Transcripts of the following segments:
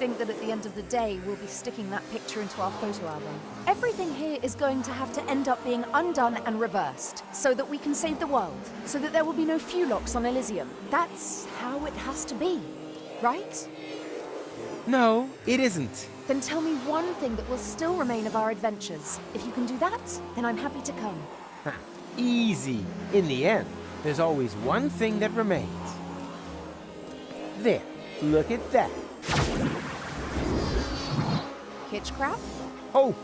think that at the end of the day, we'll be sticking that picture into our photo album. Everything here is going to have to end up being undone and reversed, so that we can save the world, so that there will be no Fewlocks on Elysium. That's how it has to be, right? No, it isn't. Then tell me one thing that will still remain of our adventures. If you can do that, then I'm happy to come. Ha, easy. In the end, there's always one thing that remains. There, look at that. Hitchcraft? Hope.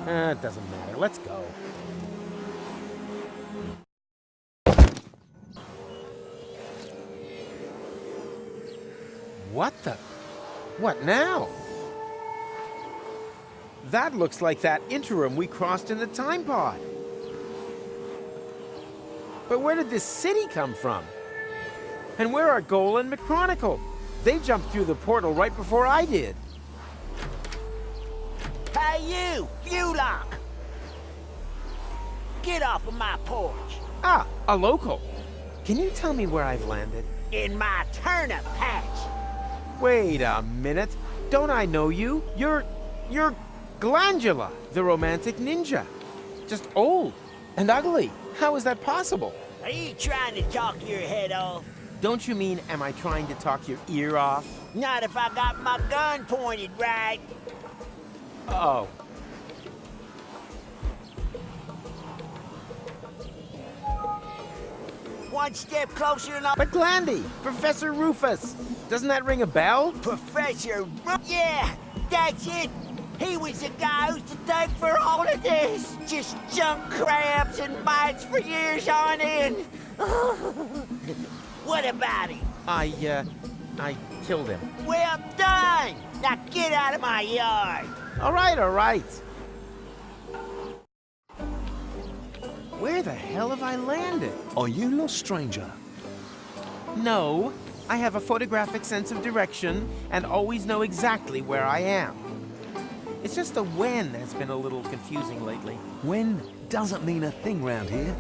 It doesn't matter. Let's go. What the? What now? That looks like that interim we crossed in the time pod. But where did this city come from? And where are Goal and McChronicle? They jumped through the portal right before I did. Hey you, Fewlock! Get off of my porch. Ah, a local. Can you tell me where I've landed? In my turnip patch. Wait a minute. Don't I know you? You're Glandula, the romantic ninja. Just old and ugly. How is that possible? Are you trying to talk your head off? Don't you mean, am I trying to talk your ear off? Not if I got my gun pointed right. Uh-oh. One step closer and I'll... But Glandy, Professor Rufus, doesn't that ring a bell? Professor Yeah, that's it. He was the guy who's to thank for all of this. Just junk crabs and bites for years on end. What about him? I killed him. Well done! Now get out of my yard. All right. Where the hell have I landed? Are you lost, stranger? No, I have a photographic sense of direction and always know exactly where I am. It's just the when that's been a little confusing lately. When doesn't mean a thing round here.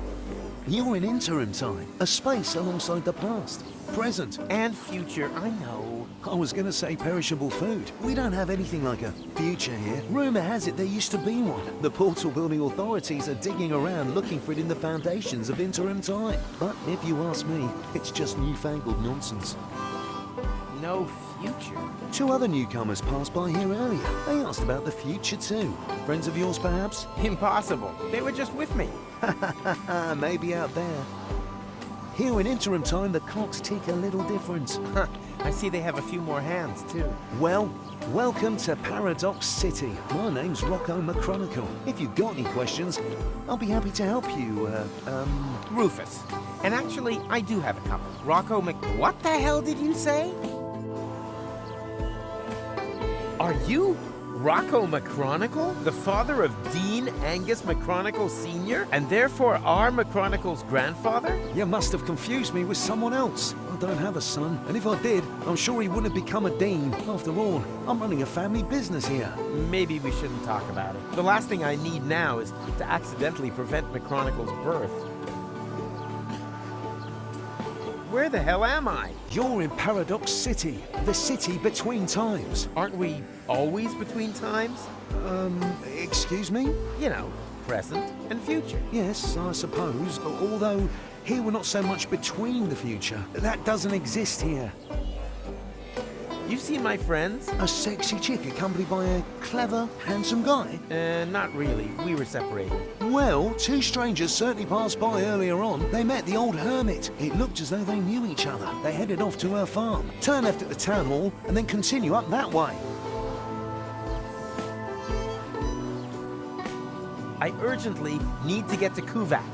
You're in interim time, a space alongside the past, present. And future, I know. I was gonna say perishable food. We don't have anything like a future here. Rumor has it there used to be one. The portal building authorities are digging around looking for it in the foundations of interim time. But if you ask me, it's just newfangled nonsense. No future. 2 other newcomers passed by here earlier. They asked about the future too. Friends of yours, perhaps? Impossible. They were just with me. Maybe out there. Here in interim time, the clocks tick a little different. I see they have a few more hands, too. Well, welcome to Paradox City. My name's Rocco McChronicle. If you've got any questions, I'll be happy to help you, Rufus. And actually, I do have a couple. Rocco What the hell did you say? Are you Rocco McChronicle, the father of Dean Angus McChronicle Sr., and therefore our McChronicle's grandfather? You must have confused me with someone else. I don't have a son, and if I did, I'm sure he wouldn't have become a dean. After all, I'm running a family business here. Maybe we shouldn't talk about it. The last thing I need now is to accidentally prevent McChronicle's birth. Where the hell am I? You're in Paradox City, the city between times. Aren't we always between times? Excuse me? You know, present and future. Yes, I suppose, although here we're not so much between the future. That doesn't exist here. You seen my friends? A sexy chick accompanied by a clever, handsome guy? Not really. We were separated. Well, 2 strangers certainly passed by earlier on. They met the old hermit. It looked as though they knew each other. They headed off to her farm, turn left at the town hall, and then continue up that way. I urgently need to get to Kuvak.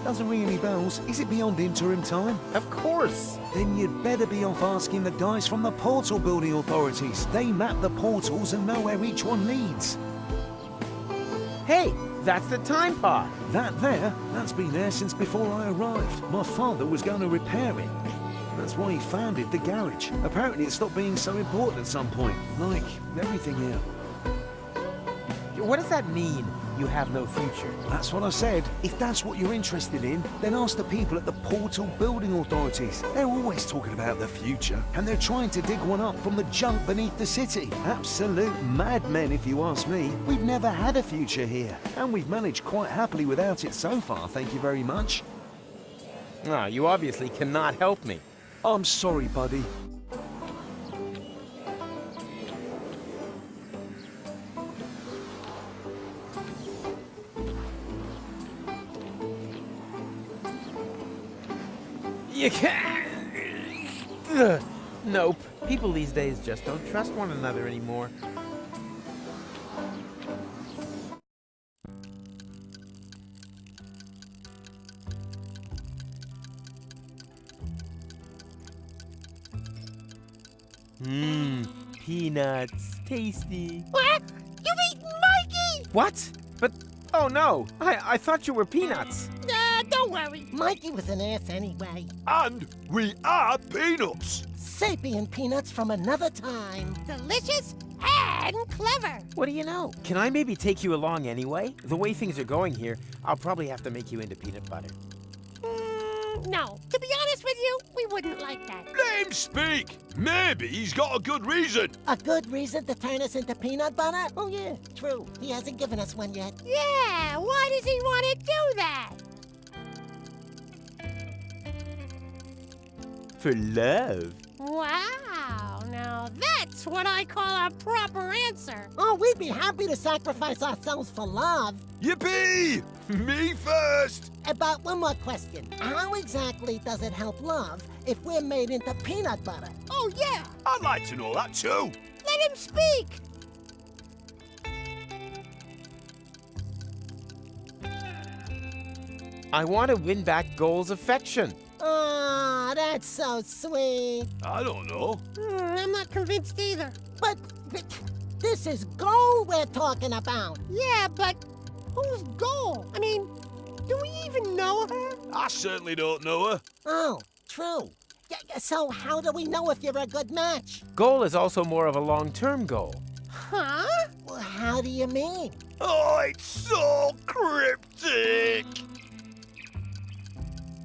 Doesn't ring any bells. Is it beyond interim time? Of course. Then you'd better be off asking the guys from the portal building authorities. They map the portals and know where each one leads. Hey, that's the time pod. That's been there since before I arrived. My father was going to repair it. That's why he founded the garage. Apparently it stopped being so important at some point. Like everything here. What does that mean? you have no future. That's what I said. If that's what you're interested in, then ask the people at the Portal Building Authorities. They're always talking about the future, and they're trying to dig one up from the junk beneath the city. Absolute madmen, if you ask me. We've never had a future here, and we've managed quite happily without it so far, thank you very much. Ah, you obviously cannot help me. I'm sorry, buddy. You can't. Ugh. Nope. People these days just don't trust one another anymore. Peanuts. Tasty. What? You've eaten Mikey? What? But, oh no. I thought you were Peanuts. Don't worry. Mikey was an ass anyway. And we are peanuts. Sapient peanuts from another time. Delicious and clever. What do you know? Can I maybe take you along anyway? The way things are going here, I'll probably have to make you into peanut butter. No. To be honest with you, we wouldn't like that. Let him speak. Maybe he's got a good reason. A good reason to turn us into peanut butter? Oh, yeah, true. He hasn't given us one yet. Yeah, why does he want to do that? For love. Wow, now that's what I call a proper answer. Oh, we'd be happy to sacrifice ourselves for love. Yippee! Me first. But one more question. How exactly does it help love if we're made into peanut butter? Oh, yeah. I'd like to know that too. Let him speak. I want to win back Goal's affection. Oh, that's so sweet. I don't know. I'm not convinced either. But this is Goal we're talking about. Yeah, but who's Goal? I mean, do we even know her? I certainly don't know her. Oh, true. So how do we know if you're a good match? Goal is also more of a long-term goal. Huh? Well, how do you mean? Oh, it's so cryptic.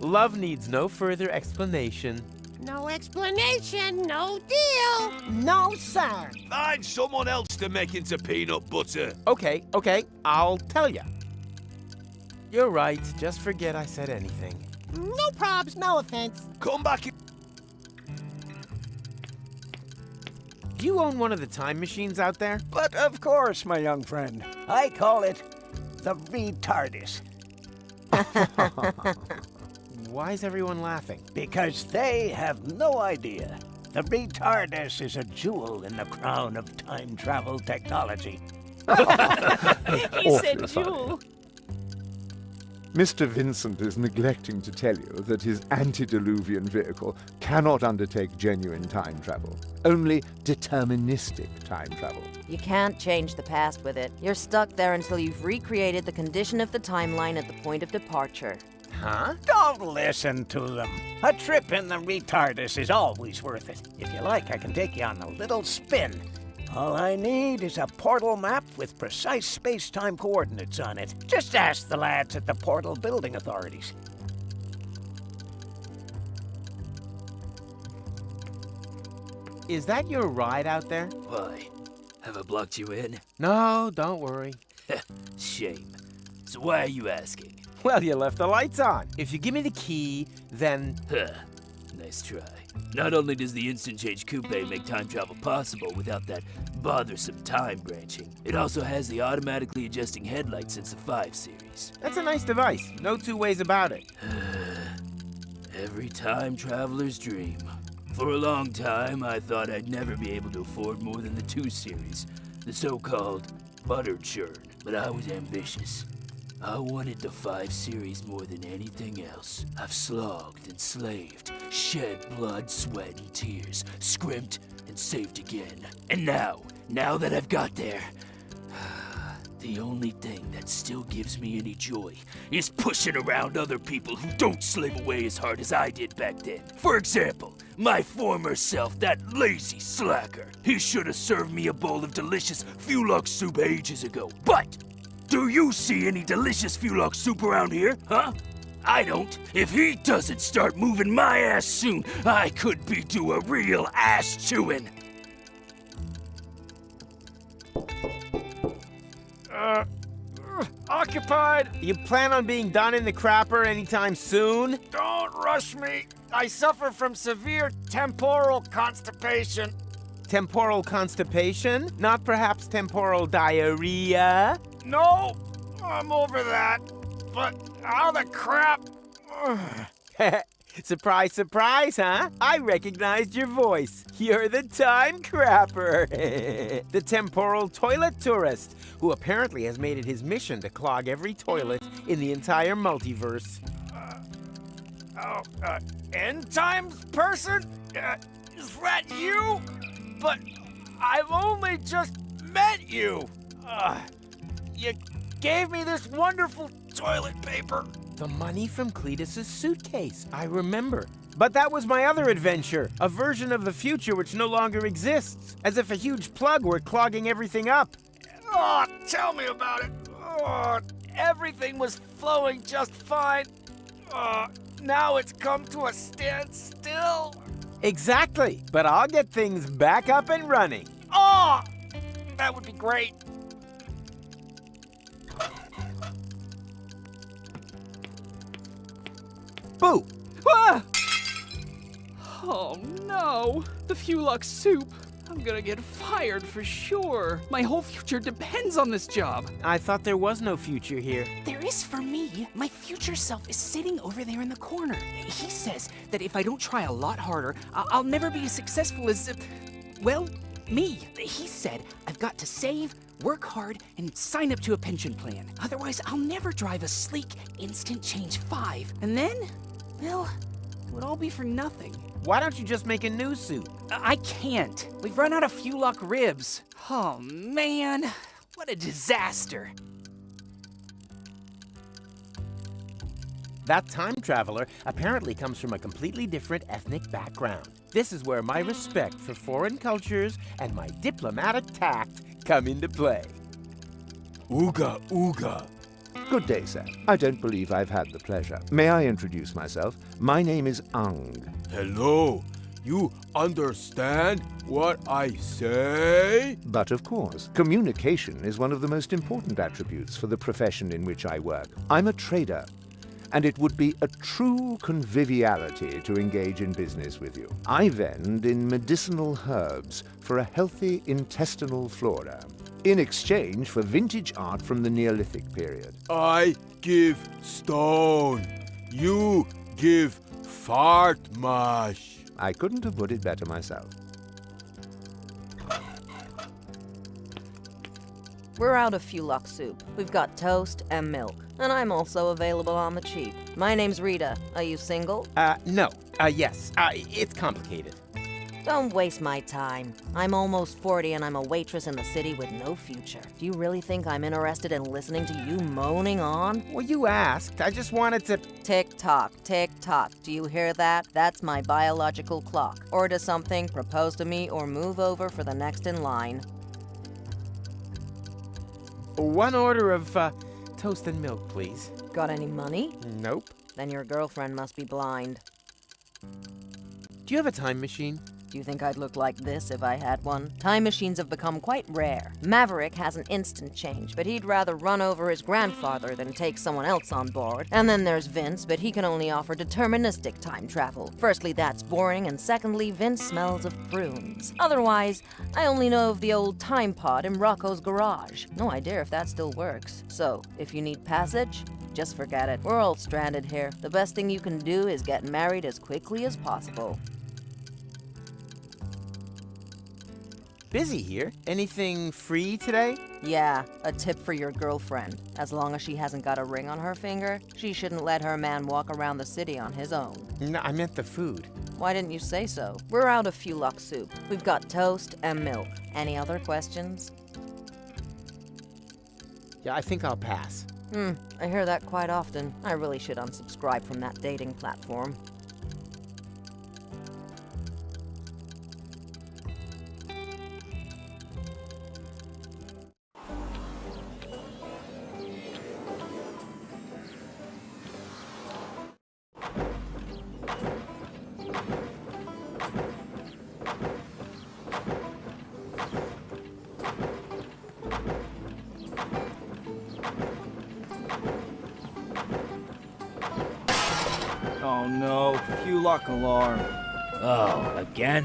Love needs no further explanation. No explanation, no deal. No, sir. Find someone else to make into peanut butter. Okay, I'll tell ya. You're right, just forget I said anything. No probs, no offense. Come back. Do you own one of the time machines out there? But of course, my young friend. I call it the retardis. Why is everyone laughing? Because they have no idea. The retardis is a jewel in the crown of time travel technology. He said jewel. Mr. Vincent is neglecting to tell you that his antediluvian vehicle cannot undertake genuine time travel, only deterministic time travel. You can't change the past with it. You're stuck there until you've recreated the condition of the timeline at the point of departure. Huh? Don't listen to them. A trip in the retardis is always worth it. If you like, I can take you on a little spin. All I need is a portal map with precise space-time coordinates on it. Just ask the lads at the Portal Building Authorities. Is that your ride out there? Why? Have I blocked you in? No, don't worry. Shame. So why are you asking? Well, you left the lights on. If you give me the key, then... Huh. Nice try. Not only does the Instant Change Coupe make time travel possible without that bothersome time branching, it also has the automatically adjusting headlights since the 5 series. That's a nice device. No two ways about it. Every time traveler's dream. For a long time, I thought I'd never be able to afford more than the 2 series, the so-called butter churn, but I was ambitious. I wanted the 5 series more than anything else. I've slogged and slaved, shed blood, sweat, and tears, scrimped and saved again. And now that I've got there, the only thing that still gives me any joy is pushing around other people who don't slave away as hard as I did back then. For example, my former self, that lazy slacker. He should have served me a bowl of delicious Fewlocks soup ages ago. But Do you see any delicious Fewlocks soup around here, huh? I don't. If he doesn't start moving my ass soon, I could be due a real ass chewing. Occupied! You plan on being done in the crapper anytime soon? Don't rush me. I suffer from severe temporal constipation. Temporal constipation? Not perhaps temporal diarrhea? No, I'm over that. But how the crap? Surprise, surprise, huh? I recognized your voice. You're the time crapper. The temporal toilet tourist, who apparently has made it his mission to clog every toilet in the entire multiverse. End times person? Is that you? But I've only just met you. You gave me this wonderful toilet paper. The money from Cletus's suitcase, I remember. But that was my other adventure, a version of the future which no longer exists, as if a huge plug were clogging everything up. Oh, tell me about it. Oh, everything was flowing just fine. Now it's come to a standstill. Exactly, but I'll get things back up and running. Oh, that would be great. Boo! Ah! Oh no, the Fewlocks soup. I'm gonna get fired for sure. My whole future depends on this job. I thought there was no future here. There is for me. My future self is sitting over there in the corner. He says that if I don't try a lot harder, I'll never be as successful as, well, me. He said I've got to save, work hard, and sign up to a pension plan. Otherwise, I'll never drive a sleek Instant Change 5. And then, well, it would all be for nothing. Why don't you just make a new suit? I can't. We've run out of Fewlock ribs. Oh, man. What a disaster. That time traveler apparently comes from a completely different ethnic background. This is where my respect for foreign cultures and my diplomatic tact come into play. Ooga, ooga. Good day, sir. I don't believe I've had the pleasure. May I introduce myself? My name is Ung. Hello. You understand what I say? But of course, communication is one of the most important attributes for the profession in which I work. I'm a trader, and it would be a true conviviality to engage in business with you. I vend in medicinal herbs for a healthy intestinal flora, in exchange for vintage art from the Neolithic period. I give stone. You give fart mash. I couldn't have put it better myself. We're out of Fewlock soup. We've got toast and milk. And I'm also available on the cheap. My name's Rita. Are you single? No. Yes. It's complicated. Don't waste my time. I'm almost 40 and I'm a waitress in the city with no future. Do you really think I'm interested in listening to you moaning on? Well, you asked. I just wanted to... Tick-tock, tick-tock. Do you hear that? That's my biological clock. Order something, propose to me, or move over for the next in line. One order of, toast and milk, please. Got any money? Nope. Then your girlfriend must be blind. Do you have a time machine? Do you think I'd look like this if I had one? Time machines have become quite rare. Maverick has an instant change, but he'd rather run over his grandfather than take someone else on board. And then there's Vince, but he can only offer deterministic time travel. Firstly, that's boring, and secondly, Vince smells of prunes. Otherwise, I only know of the old time pod in Rocco's garage. No idea if that still works. So, if you need passage, just forget it. We're all stranded here. The best thing you can do is get married as quickly as possible. Busy here. Anything free today? Yeah, a tip for your girlfriend. As long as she hasn't got a ring on her finger, she shouldn't let her man walk around the city on his own. No, I meant the food. Why didn't you say so? We're out of Fewlock soup. We've got toast and milk. Any other questions? Yeah, I think I'll pass. I hear that quite often. I really should unsubscribe from that dating platform. Oh no, Fewlock alarm. Oh, again?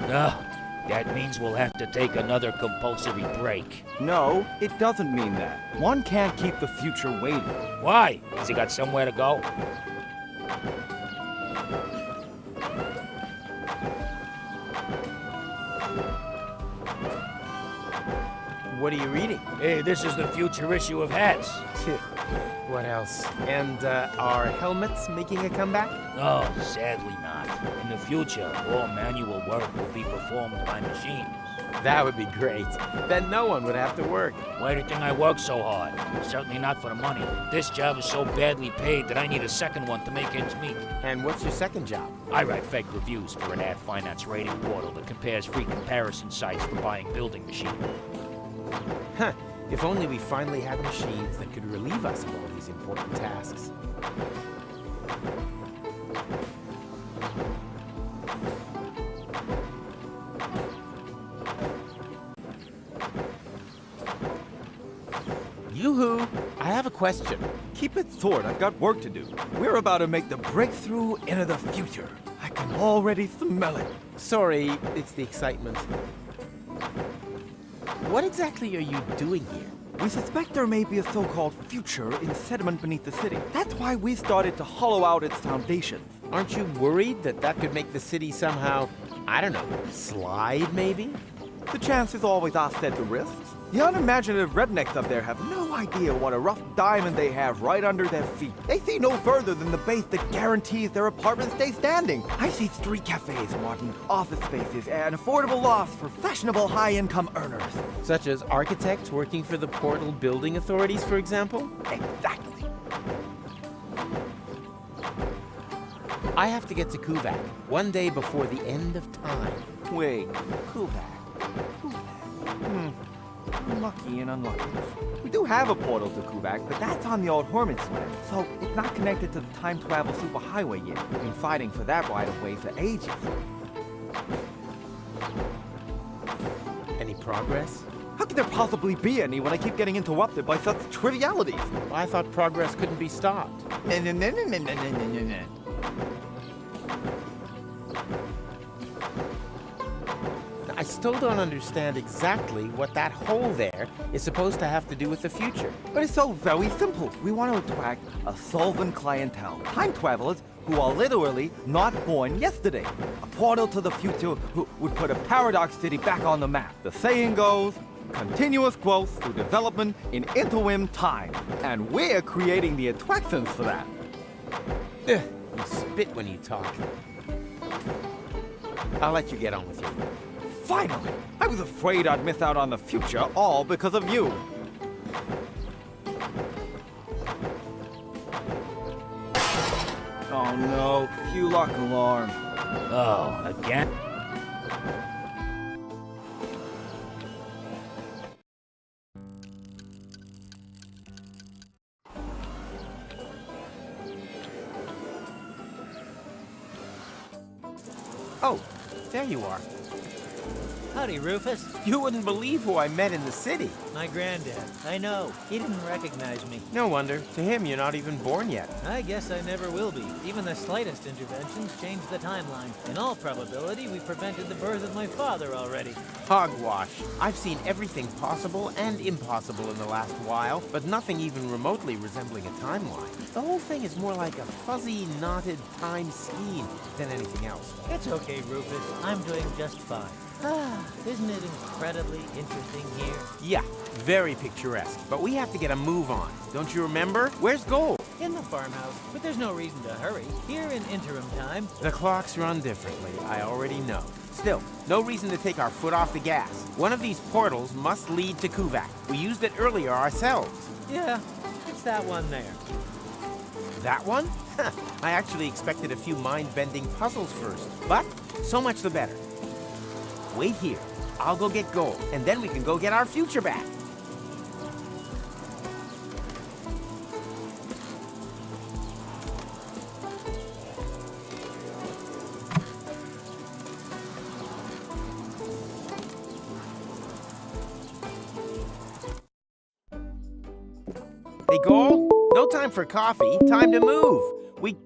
Ugh, that means we'll have to take another compulsory break. No, it doesn't mean that. One can't keep the future waiting. Why? Has he got somewhere to go? What are you reading? Hey, this is the future issue of Hats. What else? And are helmets making a comeback? Oh, sadly not. In the future, all manual work will be performed by machines. That would be great. Then no one would have to work. Why do you think I work so hard? Certainly not for the money. This job is so badly paid that I need a second one to make ends meet. And what's your second job? I write fake reviews for an ad finance rating portal that compares free comparison sites for buying building machinery. Huh. If only we finally had machines that could relieve us of all these important tasks. Yoo-hoo! I have a question. Keep it short, I've got work to do. We're about to make the breakthrough into the future. I can already smell it. Sorry, it's the excitement. What exactly are you doing here? We suspect there may be a so-called future in sediment beneath the city. That's why we started to hollow out its foundations. Aren't you worried that that could make the city somehow, I don't know, slide maybe? The chances always offset the risks. The unimaginative rednecks up there have no idea what a rough diamond they have right under their feet. They see no further than the base that guarantees their apartments stay standing. I see street cafes, modern office spaces, and affordable lofts for fashionable high-income earners. Such as architects working for the Portal Building Authorities, for example? Exactly. I have to get to Kuvak one day before the end of time. Wait, Kuvak. Unlucky and unlucky. We do have a portal to Kuvak, but that's on the old Hermit's land, so it's not connected to the time travel superhighway yet. We've been fighting for that right-of-way for ages. Any progress? How could there possibly be any when I keep getting interrupted by such trivialities? I thought progress couldn't be stopped. No. I still don't understand exactly what that hole there is supposed to have to do with the future. But it's so very simple. We want to attract a solvent clientele. Time travelers who are literally not born yesterday. A portal to the future who would put a paradox city back on the map. The saying goes, continuous growth through development in interim time. And we're creating the attractions for that. Ugh, you spit when you talk. I'll let you get on with it. Finally! I was afraid I'd miss out on the future, all because of you. Oh no, Fewlock alarm. Oh, again? Oh, there you are. Howdy, Rufus. You wouldn't believe who I met in the city. My granddad. I know. He didn't recognize me. No wonder. To him, you're not even born yet. I guess I never will be. Even the slightest interventions change the timeline. In all probability, we prevented the birth of my father already. Hogwash. I've seen everything possible and impossible in the last while, but nothing even remotely resembling a timeline. The whole thing is more like a fuzzy, knotted time scheme than anything else. It's okay, Rufus. I'm doing just fine. Isn't it incredibly interesting here? Yeah, very picturesque. But we have to get a move on. Don't you remember? Where's Gold? In the farmhouse, but there's no reason to hurry. Here in interim time... The clocks run differently, I already know. Still, no reason to take our foot off the gas. One of these portals must lead to Kuvak. We used it earlier ourselves. Yeah, it's that one there. That one? I actually expected a few mind-bending puzzles first. But, so much the better. Wait here. I'll go get Gold, and then we can go get our future back. Hey, Goal, no time for coffee. Time to move. Wait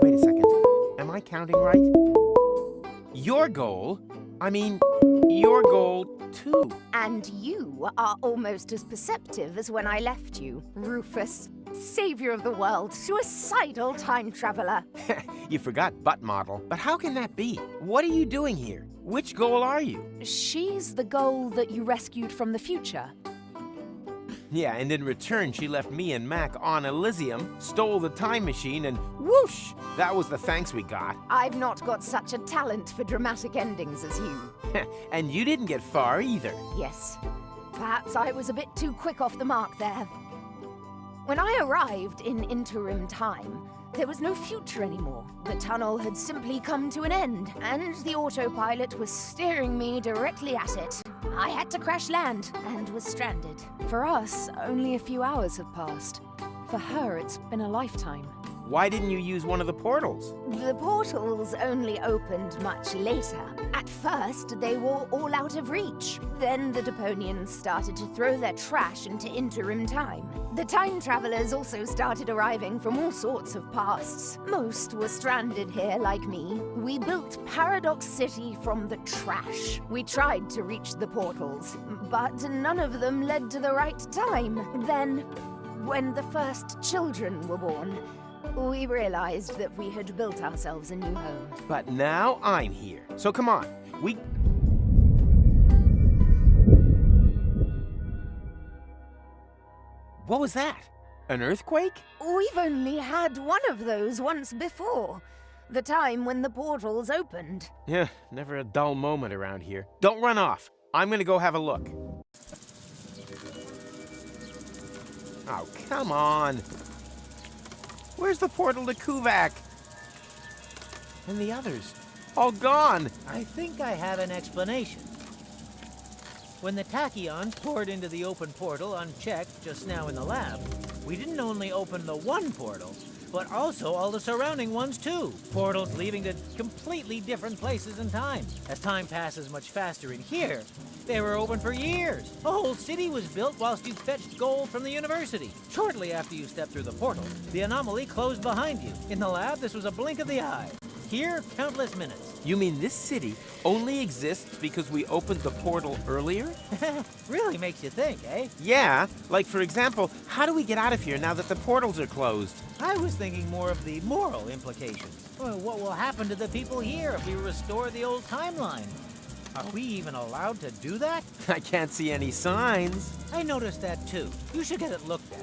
a second. Am I counting right? Your goal? Your goal too. And you are almost as perceptive as when I left you, Rufus. Savior of the world, suicidal time traveler. You forgot butt model. But how can that be? What are you doing here? Which goal are you? She's the goal that you rescued from the future. Yeah, and in return, she left me and Mac on Elysium, stole the time machine, and whoosh! That was the thanks we got. I've not got such a talent for dramatic endings as you. And you didn't get far either. Yes. Perhaps I was a bit too quick off the mark there. When I arrived in interim time, there was no future anymore. The tunnel had simply come to an end, and the autopilot was steering me directly at it. I had to crash land and was stranded. For us, only a few hours have passed. For her, it's been a lifetime. Why didn't you use one of the portals? The portals only opened much later. At first, they were all out of reach. Then the Deponians started to throw their trash into interim time. The time travelers also started arriving from all sorts of pasts. Most were stranded here like me. We built Paradox City from the trash. We tried to reach the portals, but none of them led to the right time. Then, when the first children were born, we realized that we had built ourselves a new home. But now I'm here. So come on, What was that? An earthquake? We've only had one of those once before. The time when the portals opened. Yeah, never a dull moment around here. Don't run off. I'm gonna go have a look. Oh, come on. Where's the portal to Kuvak? And the others? All gone. I think I have an explanation. When the tachyons poured into the open portal unchecked just now in the lab, we didn't only open the one portal, but also all the surrounding ones too. Portals leading to completely different places in time. As time passes much faster in here, they were open for years. A whole city was built whilst you fetched gold from the university. Shortly after you stepped through the portal, the anomaly closed behind you. In the lab, this was a blink of the eye. Here, countless minutes. You mean this city only exists because we opened the portal earlier? Really makes you think, eh? Yeah, like for example, how do we get out of here now that the portals are closed? I was thinking more of the moral implications. Well, what will happen to the people here if we restore the old timeline? Are we even allowed to do that? I can't see any signs. I noticed that too. You should get it looked at.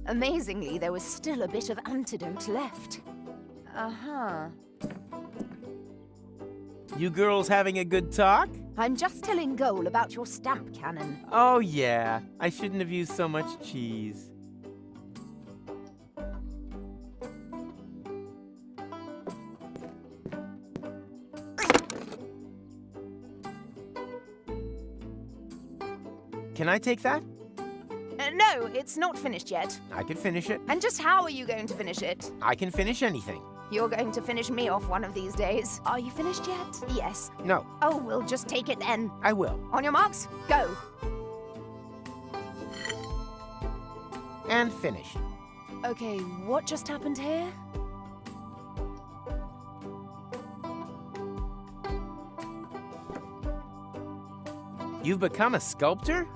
Amazingly, there was still a bit of antidote left. Uh-huh. You girls having a good talk? I'm just telling Goal about your stamp cannon. Oh yeah, I shouldn't have used so much cheese. Can I take that? No, it's not finished yet. I can finish it. And just how are you going to finish it? I can finish anything. You're going to finish me off one of these days. Are you finished yet? Yes. No. Oh, we'll just take it then. I will. On your marks, go. And finish. Okay, what just happened here? You've become a sculptor?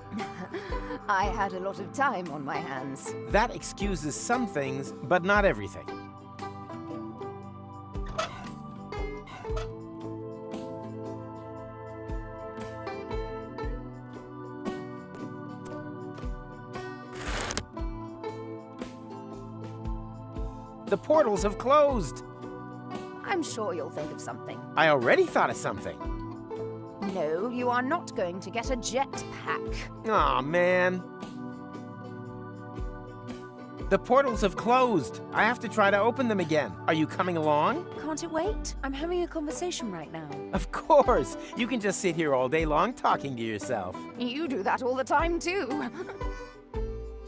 I had a lot of time on my hands. That excuses some things, but not everything. The portals have closed. I'm sure you'll think of something. I already thought of something. No, you are not going to get a jetpack. Aw, man. The portals have closed. I have to try to open them again. Are you coming along? Can't it wait? I'm having a conversation right now. Of course. You can just sit here all day long talking to yourself. You do that all the time, too.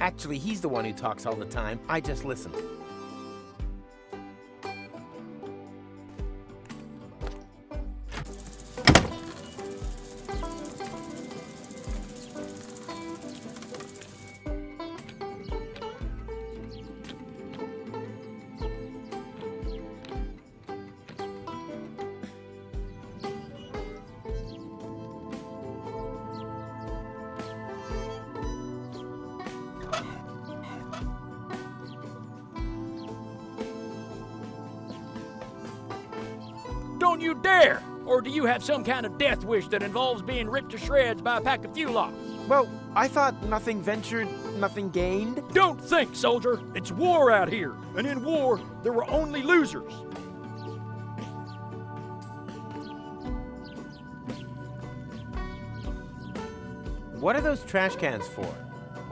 Actually, he's the one who talks all the time. I just listen. Don't you dare! Or do you have some kind of death wish that involves being ripped to shreds by a pack of Fewlocks? Well, I thought nothing ventured, nothing gained. Don't think, soldier! It's war out here, and in war, there were only losers. What are those trash cans for?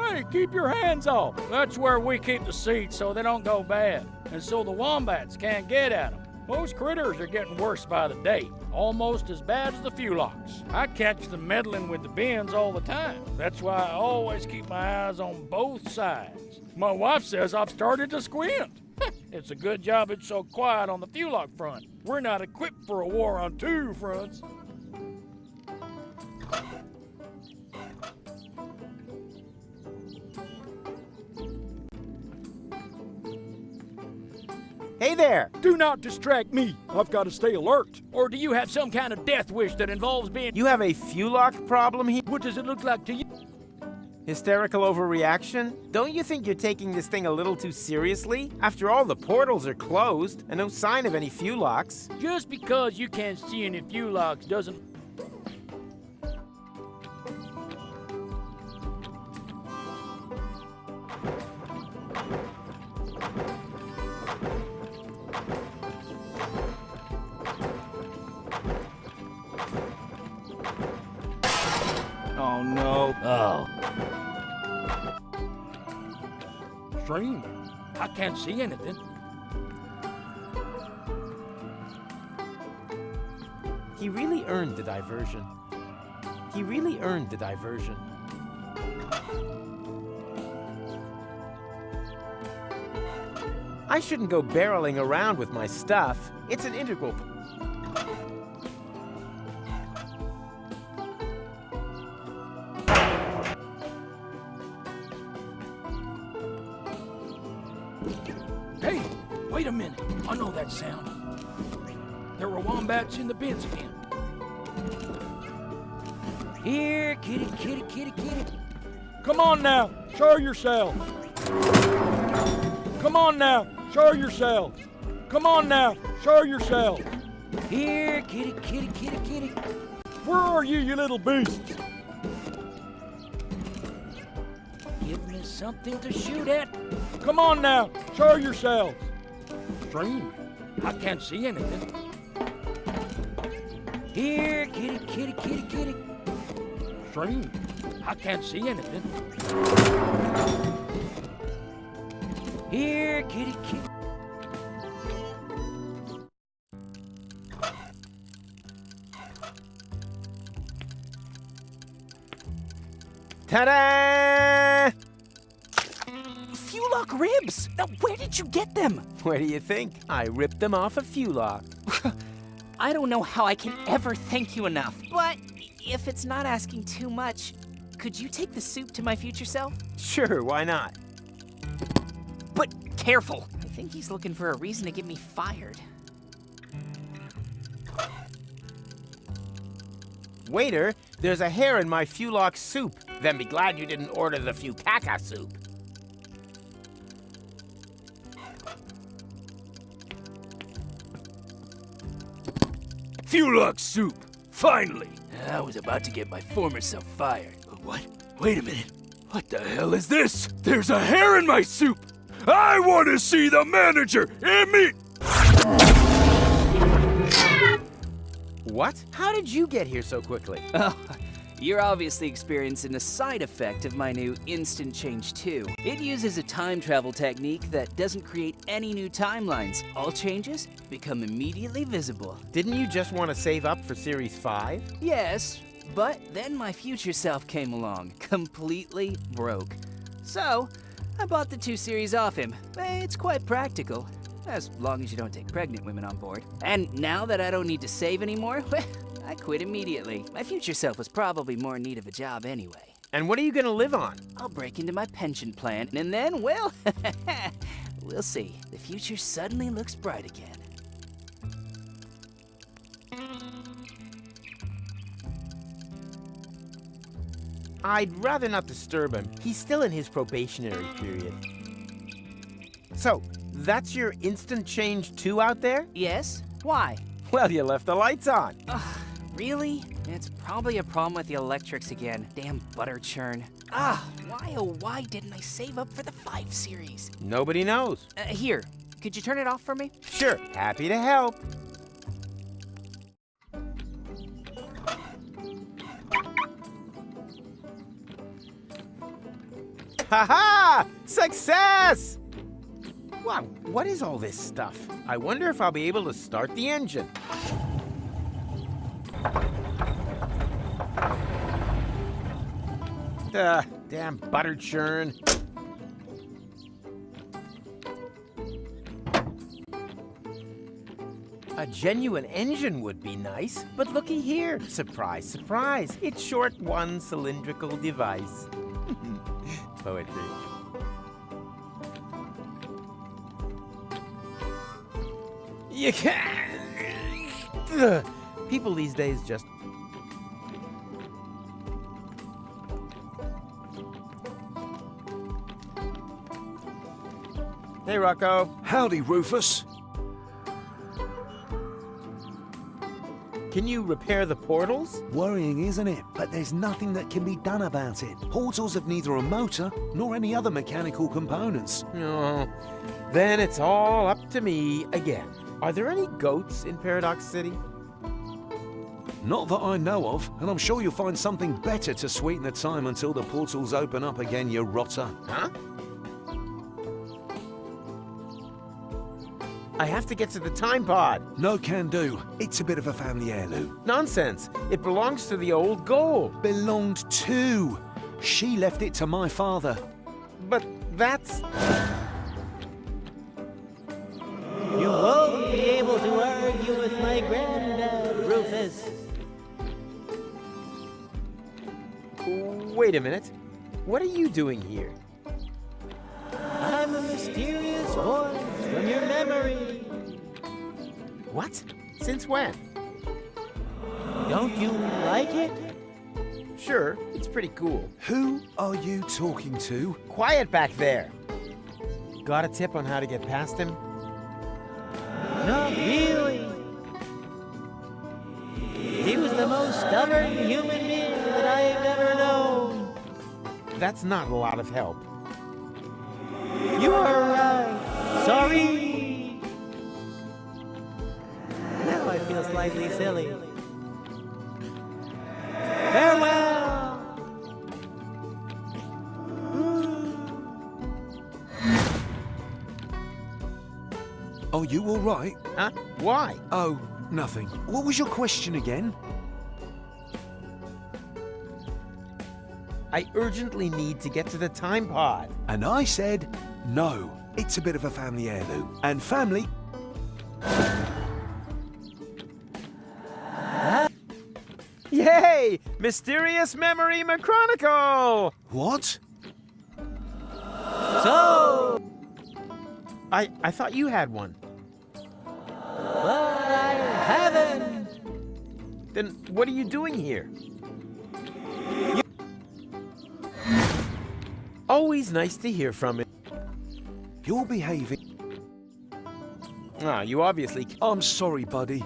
Hey, keep your hands off! That's where we keep the seats so they don't go bad, and so the wombats can't get at them. Most critters are getting worse by the day, almost as bad as the Fewlocks. I catch them meddling with the bins all the time. That's why I always keep my eyes on both sides. My wife says I've started to squint. It's a good job it's so quiet on the Fewlock front. We're not equipped for a war on two fronts. Hey there! Do not distract me. I've got to stay alert. Or do you have some kind of death wish that involves being... You have a Fewlock problem here? What does it look like to you? Hysterical overreaction? Don't you think you're taking this thing a little too seriously? After all, the portals are closed, and no sign of any Fewlocks. Just because you can't see any Fewlocks doesn't... Oh no. Oh. Strange. I can't see anything. He really earned the diversion. He really earned the diversion. I shouldn't go barreling around with my stuff. It's an integral... Hey, wait a minute. I know that sound. There were wombats in the bins again. Here, kitty, kitty, kitty, kitty. Come on now, show yourself. Come on now, show yourself. Come on now, show yourself. Here, kitty, kitty, kitty, kitty. Where are you, you little beasts? Give me something to shoot at. Come on now, show yourselves. Strange. I can't see anything. Here, kitty, kitty, kitty, kitty. Strange. I can't see anything. Here, kitty, kitty. Ta-da! Fewlock ribs! Now, where did you get them? Where do you think? I ripped them off a Fewlock. I don't know how I can ever thank you enough. But if it's not asking too much, could you take the soup to my future self? Sure, why not? But careful! I think he's looking for a reason to get me fired. Waiter, there's a hair in my Fewlock soup. Then be glad you didn't order the Fewcaca soup. Fewlock soup! Finally! I was about to get my former self fired. What? Wait a minute. What the hell is this? There's a hair in my soup! I want to see the manager! What? How did you get here so quickly? You're obviously experiencing a side effect of my new Instant Change 2. It uses a time travel technique that doesn't create any new timelines. All changes become immediately visible. Didn't you just want to save up for Series 5? Yes, but then my future self came along, completely broke. So, I bought the 2 series off him. It's quite practical, as long as you don't take pregnant women on board. And now that I don't need to save anymore, I quit immediately. My future self was probably more in need of a job anyway. And what are you gonna live on? I'll break into my pension plan, and then, well, we'll see. The future suddenly looks bright again. I'd rather not disturb him. He's still in his probationary period. So, that's your Instant Change 2 out there? Yes? Why? Well, you left the lights on. Really? It's probably a problem with the electrics again. Damn butter churn. Why oh why didn't I save up for the 5 series? Nobody knows. Here, could you turn it off for me? Sure, happy to help. Ha-ha! Success! Wow, what is all this stuff? I wonder if I'll be able to start the engine. Damn butter churn. A genuine engine would be nice, but looky here. Surprise, surprise. It's short one cylindrical device. Poetry. You can't. People these days just. Hey, Rocco. Howdy, Rufus. Can you repair the portals? Worrying, isn't it? But there's nothing that can be done about it. Portals have neither a motor nor any other mechanical components. No. Then it's all up to me again. Are there any goats in Paradox City? Not that I know of, and I'm sure you'll find something better to sweeten the time until the portals open up again, you rotter. Huh? I have to get to the time pod. No can do. It's a bit of a family heirloom. Nonsense. It belongs to the old Goal. Belonged to. She left it to my father. But that's... You won't be able to argue with my granddad, Rufus. Wait a minute. What are you doing here? I'm a mysterious voice from your memory. What? Since when? Don't you like it? Sure, it's pretty cool. Who are you talking to? Quiet back there. Got a tip on how to get past him? Not really. He was the most stubborn human being that I've ever known. That's not a lot of help. You are right. Sorry. Now I feel slightly silly. Farewell. Are you all right? Huh? Why? Oh, nothing. What was your question again? I urgently need to get to the time pod. And I said, no. It's a bit of a family heirloom. And family... Yay! Mysterious Memory Machronicle! What? So... I thought you had one. But I haven't. Then what are you doing here? Always nice to hear from you. You're behaving... Ah, you obviously... I'm sorry, buddy.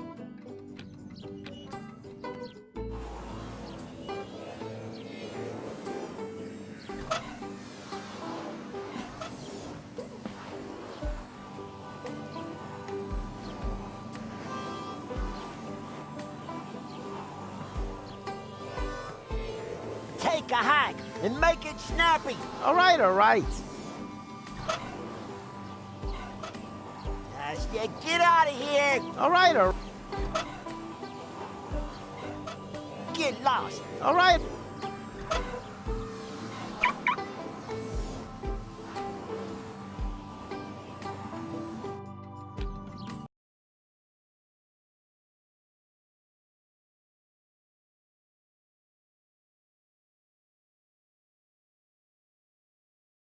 take a hike and make it snappy. All right, all right. Get out of here. All right, all right. Get lost. All right.